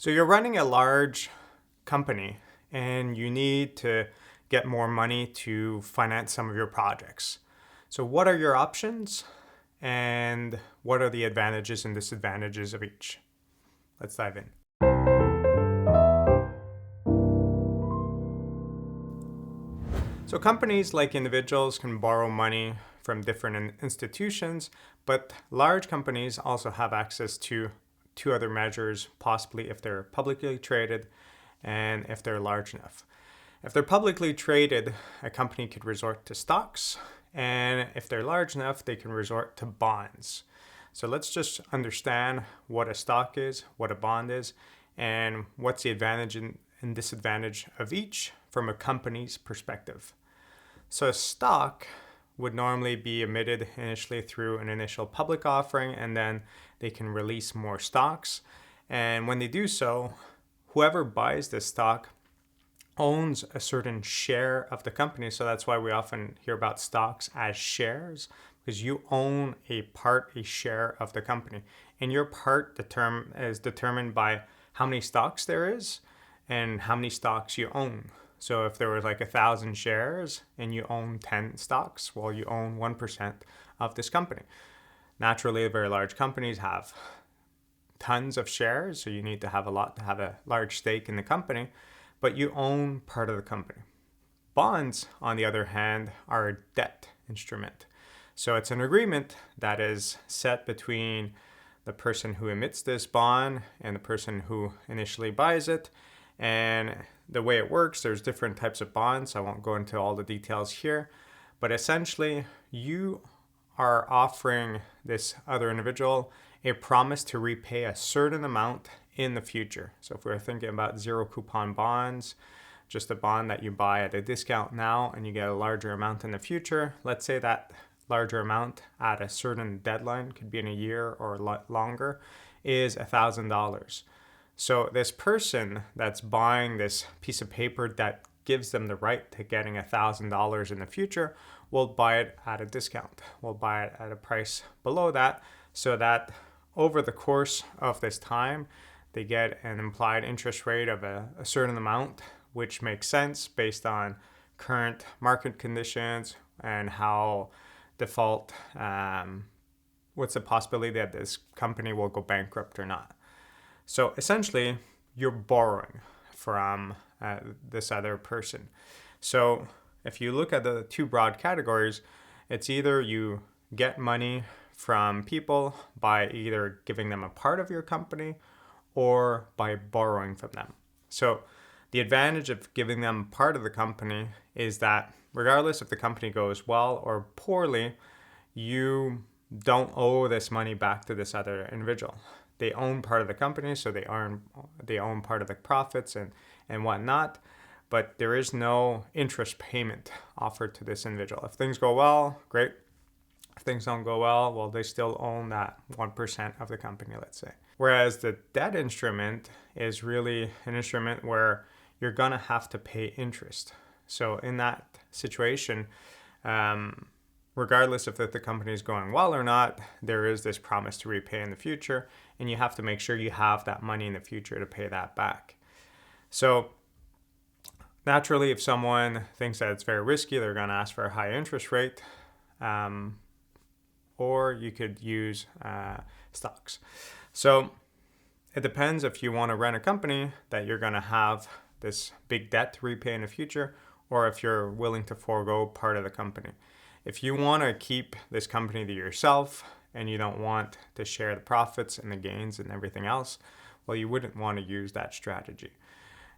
So you're running a large company and you need to get more money to finance some of your projects. So what are your options and what are the advantages and disadvantages of each? Let's dive in. So companies, like individuals, can borrow money from different institutions, but large companies also have access to two other measures, possibly if they're publicly traded and if they're large enough. If they're publicly traded, a company could resort to stocks, and if they're large enough, they can resort to bonds. So let's just understand what a stock is, what a bond is, and what's the advantage and disadvantage of each from a company's perspective. So a stock would normally be emitted initially through an initial public offering, and then they can release more stocks. And when they do so, whoever buys this stock owns a certain share of the company. So that's why we often hear about stocks as shares, because you own a share of the company. And your part is determined by how many stocks there is and how many stocks you own. So if there was like 1,000 shares and you own 10 stocks, well, you own 1% of this company. Naturally, very large companies have tons of shares, so you need to have a lot to have a large stake in the company, but you own part of the company. Bonds, on the other hand, are a debt instrument. So it's an agreement that is set between the person who emits this bond and the person who initially buys it. And the way it works, there's different types of bonds. I won't go into all the details here, but essentially you are offering this other individual a promise to repay a certain amount in the future. So if we're thinking about zero coupon bonds, just a bond that you buy at a discount now and you get a larger amount in the future, let's say that larger amount at a certain deadline, could be in a year or a lot longer, is $1,000. So this person that's buying this piece of paper that gives them the right to getting $1,000 in the future will buy it at a discount. Will buy it at a price below that, so that over the course of this time, they get an implied interest rate of a certain amount, which makes sense based on current market conditions and how default, what's the possibility that this company will go bankrupt or not. So essentially, you're borrowing from this other person. So if you look at the two broad categories, it's either you get money from people by either giving them a part of your company or by borrowing from them. So the advantage of giving them part of the company is that regardless if the company goes well or poorly, you don't owe this money back to this other individual. They own part of the company, so they own part of the profits and whatnot, but there is no interest payment offered to this individual. If things go well, great. If things don't go well, well, they still own that 1% of the company, let's say. Whereas the debt instrument is really an instrument where you're going to have to pay interest. So in that situation, regardless if the company is going well or not, there is this promise to repay in the future, and you have to make sure you have that money in the future to pay that back. So naturally, if someone thinks that it's very risky, they're going to ask for a high interest rate, or you could use stocks. So it depends if you want to run a company that you're going to have this big debt to repay in the future, or if you're willing to forego part of the company. If you want to keep this company to yourself and you don't want to share the profits and the gains and everything else, well, you wouldn't want to use that strategy.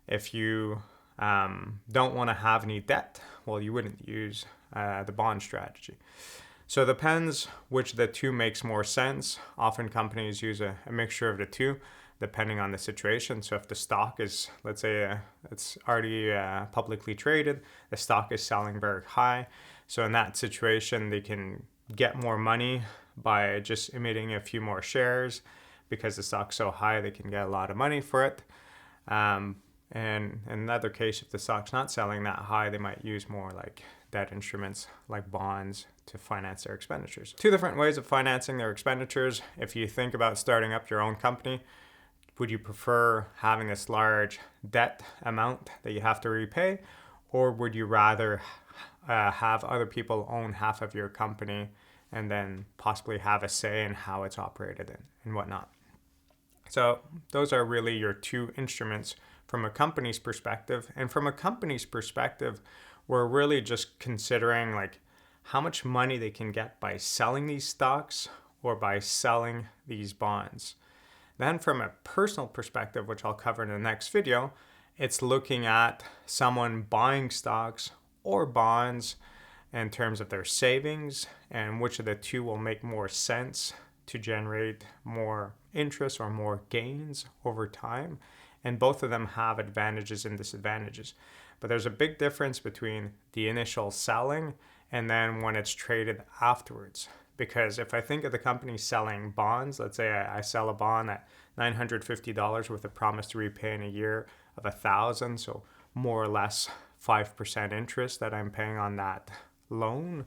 If you don't want to have any debt, well, you wouldn't use the bond strategy. So it depends which of the two makes more sense. Often companies use a mixture of the two, depending on the situation. So if the stock is, let's say it's already publicly traded, the stock is selling very high. So in that situation, they can get more money by just emitting a few more shares. Because the stock's so high, they can get a lot of money for it. And in another case, if the stock's not selling that high, they might use more like debt instruments like bonds to finance their expenditures. Two different ways of financing their expenditures. If you think about starting up your own company, Would you prefer having this large debt amount that you have to repay, or would you rather have other people own half of your company and then possibly have a say in how it's operated and whatnot? So those are really your two instruments from a company's perspective. And from a company's perspective, we're really just considering like how much money they can get by selling these stocks or by selling these bonds. Then from a personal perspective, which I'll cover in the next video, it's looking at someone buying stocks or bonds in terms of their savings and which of the two will make more sense to generate more interest or more gains over time. And both of them have advantages and disadvantages. But there's a big difference between the initial selling and then when it's traded afterwards. Because if I think of the company selling bonds, let's say I sell a bond at $950 with a promise to repay in a year of $1,000, so more or less 5% interest that I'm paying on that loan.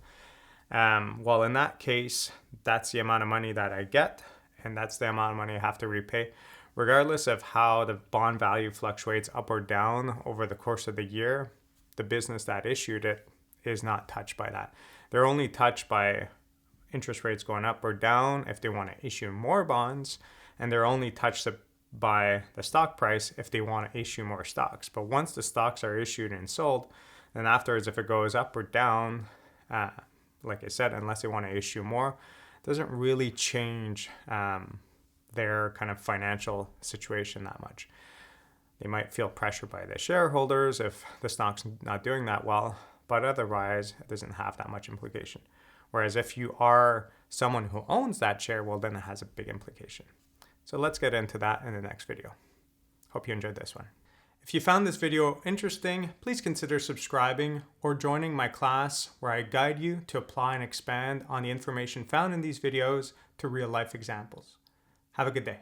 Well, in that case, that's the amount of money that I get, and that's the amount of money I have to repay, regardless of how the bond value fluctuates up or down over the course of the year. The business that issued it is not touched by that. They're only touched by interest rates going up or down if they want to issue more bonds, and they're only touched by the stock price if they want to issue more stocks. But once the stocks are issued and sold, then afterwards, if it goes up or down, like I said, unless they want to issue more, it doesn't really change their kind of financial situation that much. They might feel pressure by the shareholders if the stock's not doing that well, but otherwise it doesn't have that much implication. Whereas if you are someone who owns that share, well, then it has a big implication. So let's get into that in the next video. Hope you enjoyed this one. If you found this video interesting, please consider subscribing or joining my class where I guide you to apply and expand on the information found in these videos to real life examples. Have a good day.